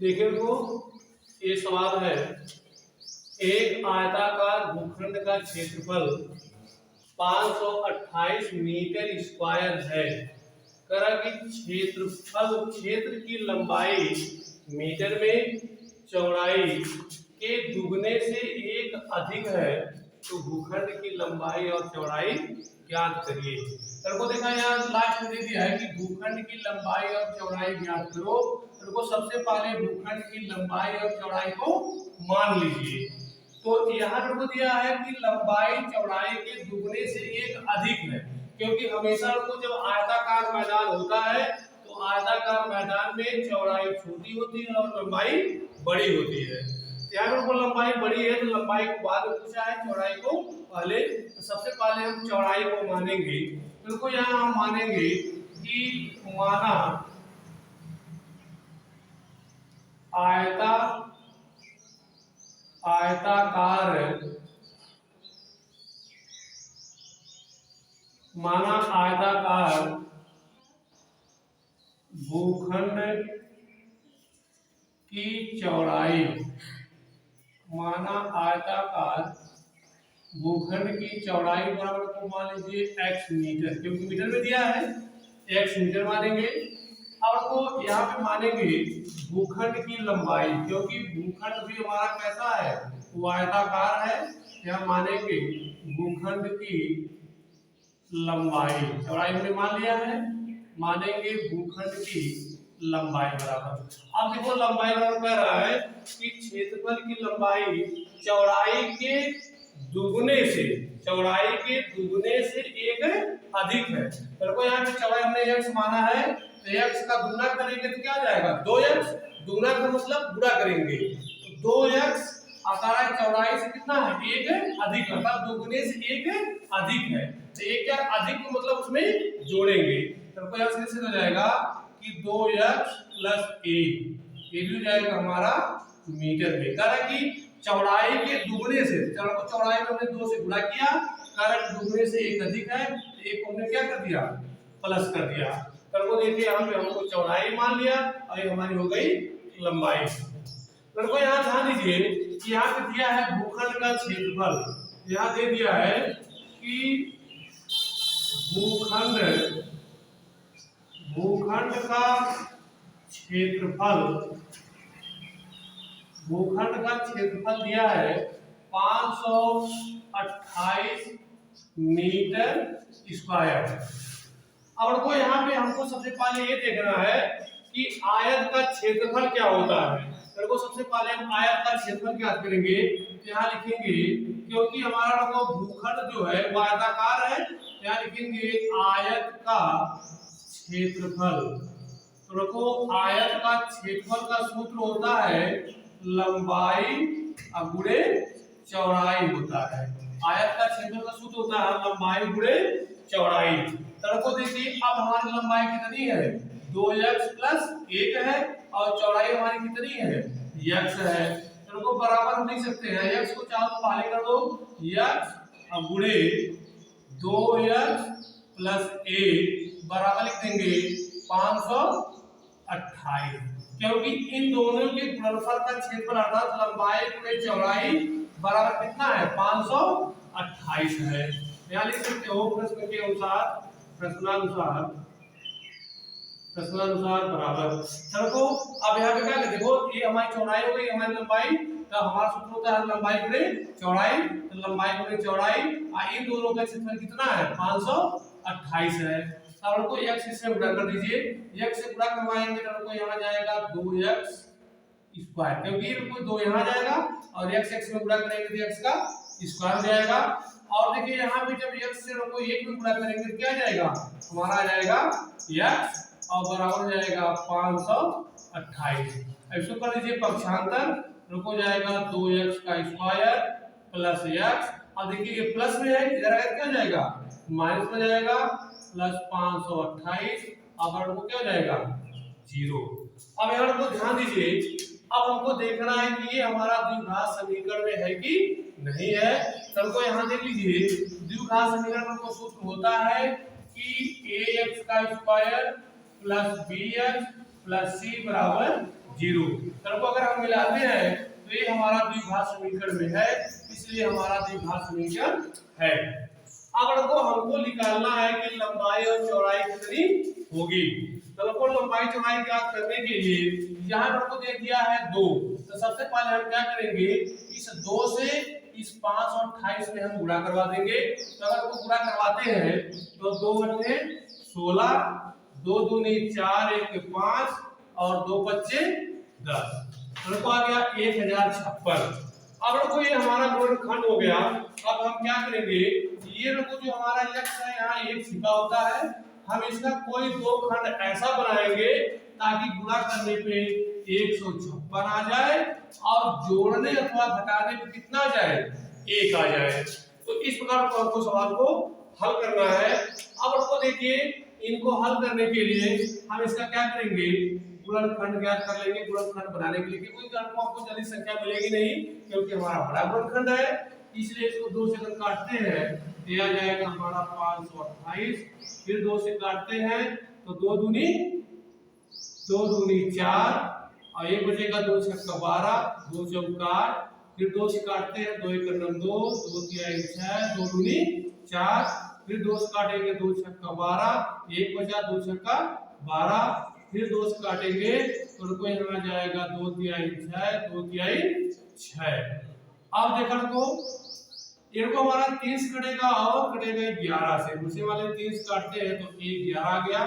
देखिए तो ये सवाल है, एक आयताकार भूखंड का क्षेत्रफल 528 मीटर स्क्वायर है। करा कि क्षेत्र की लंबाई मीटर में, चौड़ाई के दुगने से एक अधिक है, तो भूखंड की लंबाई और चौड़ाई ज्ञात करिए। तेरे को देखा यहाँ लास्ट में दे दिया है कि भूखंड की लंबाई और चौड़ाई ज्ञात करो। तेरे को सबसे पहले भूखंड की लंबाई और चौड़ाई को मान लीजिए। तो यहाँ मेरे को दिया है कि लंबाई चौड़ाई के दुगने से एक अधिक है, क्योंकि हमेशा को जब आयताकार मैदान होता है तो आयताकार मैदान में चौड़ाई छोटी होती है और लंबाई बड़ी होती है। यहाँ मेरे को लंबाई बड़ी है तो लंबाई को बाद में पूछा है, चौड़ाई को पहले। तो सबसे पहले हम चौड़ाई को मानेंगे। तो यहाँ हम मानेंगे कि माना आयताकार भूखंड की चौड़ाई, माना आयताकार भूखंड की चौड़ाई बराबर को मान लीजिए x मीटर, क्योंकि मीटर में दिया है x मीटर मानेंगे। और को यहाँ पे मानेंगे भूखंड की लंबाई, क्योंकि भूखंड भी हमारा कैसा है, वो आयताकार है। यहाँ मानेंगे भूखंड की लंबाई, चौड़ाई हमने मान लिया है, मानेंगे भूखंड की लंबाई बराबर। अब देखो लंबाई बराबर कह रहा है कि क्षेत्रफल की लंबाई चौड़ाई के दुगने से एक अधिक है। तो यहाँ पे चौड़ाई हमने x माना है, तो x का गुना करेंगे तो क्या आ जाएगा 2x। दुगना का मतलब गुणा करेंगे तो 2x आकार चौड़ाई से कितना है, एक अधिक, अर्थात दुगने से एक अधिक है। तो एक क्या अधिक को मतलब उसमें जोड़ेंगे, तो यहाँ से हो जाएगा कि 2x प्लस a, ये भी हो जाएगा हमारा मीटर में। कारण कि चौड़ाई के दुगने से, चौड़ाई में हमने 2 से गुणा किया, कारण दुगने से एक अधिक है, एक हमने क्या कर दिया, प्लस कर दिया। तो देखिए यहाँ पे हमको चौड़ाई मान लिया और ये हमारी हो गई लंबाई। तो यहाँ ध्यान दीजिए कि यहाँ पे दिया है भूखंड का क्षेत्रफल, यहाँ दे दिया है कि भूखंड का क्षेत्रफल दिया है 528 मीटर स्क्वायर। और को यहाँ पे हमको सबसे पहले ये देखना है कि आयत का क्षेत्रफल क्या होता है। तो सबसे पहले हम आयत का क्षेत्रफल ज्ञात करेंगे। यहाँ लिखेंगे, क्योंकि हमारा भूखंड जो है वो आयताकार है, यहाँ लिखेंगे आयत का क्षेत्रफल। तो देखो आयत का क्षेत्रफल का सूत्र होता है लंबाई गुणे चौड़ाई होता है। आयत का क्षेत्रफल का सूत्र होता है लंबाई गुणे चौड़ाई। तो देखिए अब हमारी लंबाई कितनी है, 2x प्लस 1 है, और चौड़ाई हमारी कितनी है, x है। तो बराबर हम लिख सकते हैं, x को चाहो तो पहले कर दो, x गुणे 2x प्लस 1 बराबर लिख देंगे 528, क्योंकि इन दोनों के गुणनफल का क्षेत्रफल अर्थात लंबाई गुणे चौड़ाई बराबर कितना है, 528 है। यहाँ लिख सकते हो प्रश्न के अनुसार, प्रश्नानुसार बराबर। देखो अब यहाँ पे क्या करते, देखो ये हमारी चौड़ाई हो गई, हमारी लंबाई, तो हमारा सूत्र होता है लंबाई गुणे चौड़ाई। तो लंबाई गुणे चौड़ाई इन दोनों का क्षेत्रफल कितना है, 528 है। अब को x से गुणा कर दीजिए, x से गुणा करवाएंगे तो यहाँ जाएगा 2x स्क्वायर, क्योंकि ये 2 यहाँ जाएगा और x में गुणा करेंगे तो x का स्क्वायर हो जाएगा। और देखिए यहाँ पे जब x से 1 में गुणा करेंगे तो क्या जाएगा, हमारा आ जाएगा x और बराबर हो जाएगा 528। इसको कर लीजिए पक्षांतर, रुको जाएगा 2x का स्क्वायर प्लस x, और देखिए ये प्लस में है, इधर आकर क्या जाएगा, माइनस में जाएगा, प्लस 528, अब को क्या हो जाएगा 0। अब यहाँ को ध्यान दीजिए, अब हमको देखना है कि ये हमारा द्विघात समीकरण में है कि नहीं है। तो को यहाँ देख लीजिए, द्विघात समीकरण का सूत्र होता है कि ax का square plus bx plus c बराबर जीरो। को अगर हम मिलाते हैं तो ये हमारा द्विघात समीकरण में है, इसलिए हमारा द्विघात समीकरण है। अब हमको निकालना है कि लंबाई और चौड़ाई कितनी होगी। तो लंबाई चौड़ाई ज्ञात करने के लिए यहाँ हमको दे दिया है 2, तो सबसे पहले हम क्या करेंगे, इस 2 से इस 5 और 28 में हम गुणा करवा देंगे। तो अगर वो गुणा करवाते हैं तो 2 बचे 16, 2 दूनी 4, 1 5 और 2 बच्चे 10, तो आ गया 1056। अब देखो ये हमारा गुणनखंड हो गया। अब हम क्या करेंगे, ये देखो जो हमारा x है यहाँ 1 छिपा होता है, हम इसका कोई दो खंड ऐसा बनाएंगे ताकि गुणा करने पे 156 आ जाए और जोड़ने अथवा घटाने पे कितना जाए, 1 आ जाए। तो इस प्रकार को हमको सवाल को हल करना है। अब आपको देखिए, इनको हल करने के लिए हम इसका क्या करेंगे, गुणनखंड ज्ञात कर लेंगे। गुणनखंड बनाने के लिए कोई आपको जल्दी संख्या मिलेगी नहीं, क्योंकि हमारा बड़ा गुणनखंड है, इसलिए इसको 2 से अगर काटते हैं तो आ जाएगा हमारा 528। फिर 2 से काटते हैं तो 2 दूनी 4 और 1 बचेगा 2 छक्का 12, 2 चौका 8। फिर 2 से काटते हैं 2 1 2, 2 3 6, 2 दूनी 4। फिर 2 से काटेंगे 2 छक्का 12, 1 बचा 2 छक्का 12। फिर 2 से काटेंगे तो कोई आ जाएगा 2 3 6, 2 3 6। अब देखो इनको हमारा 3 से कटेगा और कटेगा 11 से, दूसरे वाले 3 से काटते हैं तो 1 11 आ गया,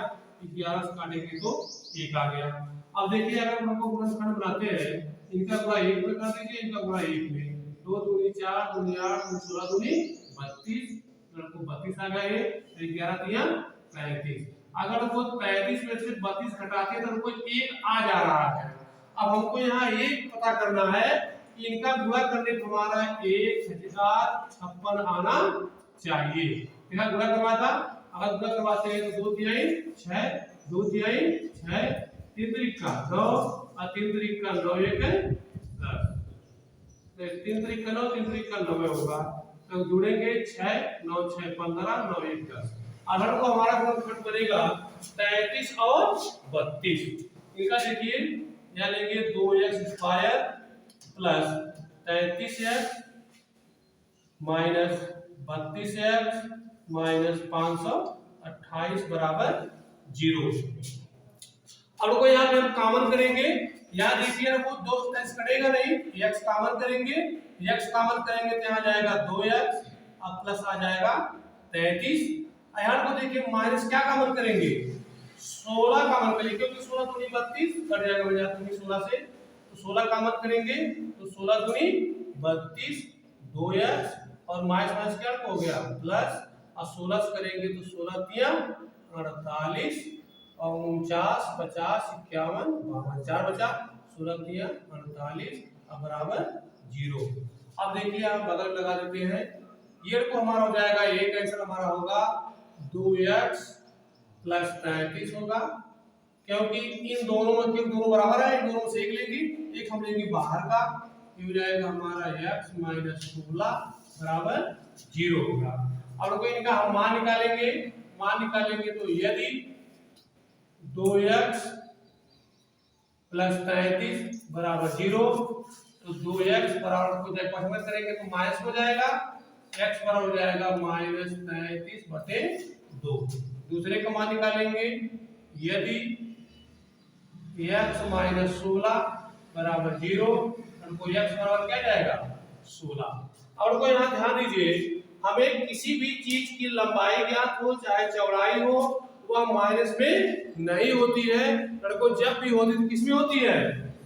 11 से काटेंगे तो 1 आ गया। अब देखिए अगर हमको गुणनखंड बनाते हैं, इनका गुणा 1 में कर दीजिए, इनका गुणा 1 में, 2 दूनी 4, 2 दूनी 8, 2 16 दूनी 32, को 32 आ गया। ये 11 3 35। अगर को 35 में से 32 घटाते हैं तो हमको 1 आ जा रहा है। अब हमको यहाँ 1 पता करना है, इनका गुणा करने पर हमारा 1056 आना चाहिए। इनका गुणा करवा था, अगर गुणा करवाते हैं तो 2 3 6, 2 3 6, 3 3 का 9 और 3 3 का 9 1 10, 3 3 का 9, 3 3 का 9 होगा। तो जुड़ेंगे 6 9 6 15, 9 1 10। आधार को हमारा गुणनखंड बनेगा 33 और 32। इनका देखिए यहाँ लेंगे 2x² plus 33x minus 32x minus 528 बराबर 0। अब को यहाँ पे हम कॉमन करेंगे, यहाँ देखिए वो 2 से कटेगा नहीं, x कॉमन करेंगे, x कॉमन करेंगे तो यहाँ जाएगा 2x अब प्लस आ जाएगा 33। यहाँ को देखिए माइनस क्या कॉमन करेंगे, 16 कॉमन करेंगे, क्योंकि 16 दूनी 32 कट जाएगा बजा दूनी 16 से, तो 16 कॉमन करेंगे तो 16 दूनी 32, 2x और माइनस माइनस क्या हो गया प्लस, और 16 से करेंगे तो 16 3 48 और 49 50 51 52, 4 बचा, 16 3 48 अब बराबर 0। अब देखिए हम बगल लगा देते हैं, ये को हमारा हो जाएगा, एक आंसर हमारा होगा 2x प्लस 33 होगा, क्योंकि इन दोनों में क्यों दोनों बराबर है, इन दोनों से एक लेंगे, एक हम लेंगे बाहर का, ये हो जाएगा हमारा x माइनस 16 बराबर 0 होगा। अब कोई इनका हम मान निकालेंगे, मान निकालेंगे तो यदि 2x प्लस 33 बराबर 0, तो 2x बराबर को जब पढ़ने करेंगे तो माइनस हो जाएगा, x बराबर हो जाएगा माइनस 33 बटे 2। दूसरे का मान निकालेंगे, यदि x माइनस 16 बराबर 0, हमको x बराबर क्या जाएगा 16। और को यहाँ ध्यान दीजिए, हमें किसी भी चीज की लंबाई ज्ञात हो चाहे चौड़ाई हो, वह माइनस में नहीं होती है, लड़को जब भी होती है किस में होती है,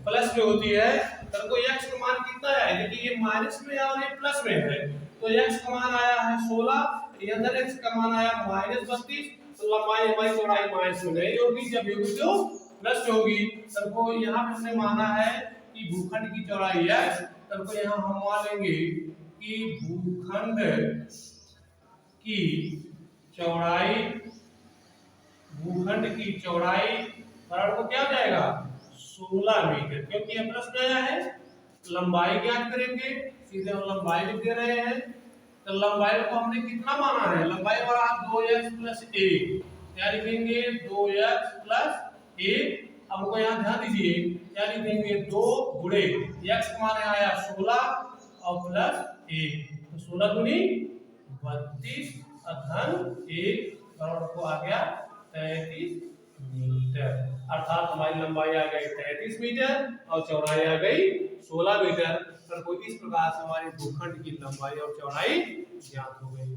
प्लस में होती है। लड़को x का मान कितना है, देखिए ये माइनस में है और ये प्लस में है, तो x का मान आया है 16, ये अंदर x का मान आया माइनस 32, तो लंबाई हमारी चौड़ाई माइनस में नहीं होगी, जब होगी तो प्लस में होगी। सबको यहाँ पे हमने माना है कि भूखंड की चौड़ाई x, सबको यहाँ हम मान लेंगे कि भूखंड की चौड़ाई, भूखंड की चौड़ाई बराबर को क्या हो जाएगा 16 मीटर, क्योंकि ये प्लस में आया है। लंबाई ज्ञात करेंगे, सीधे हम लंबाई लिख दे रहे हैं, तो लंबाई को हमने कितना माना है, लंबाई हमारा 2x प्लस 1, क्या लिखेंगे 2x प्लस 1 अब हमको यहाँ ध्यान दीजिए, क्या लिखेंगे 2 गुणे x माने आया 16 और प्लस 1, तो 16 दूनी 32 धन 1 बराबर को आ गया 33 मीटर। अर्थात हमारी लंबाई आ गई 33 मीटर और चौड़ाई आ गई 16 मीटर। तो इस प्रकार से हमारे भूखंड की लंबाई और चौड़ाई ज्ञात हो गई।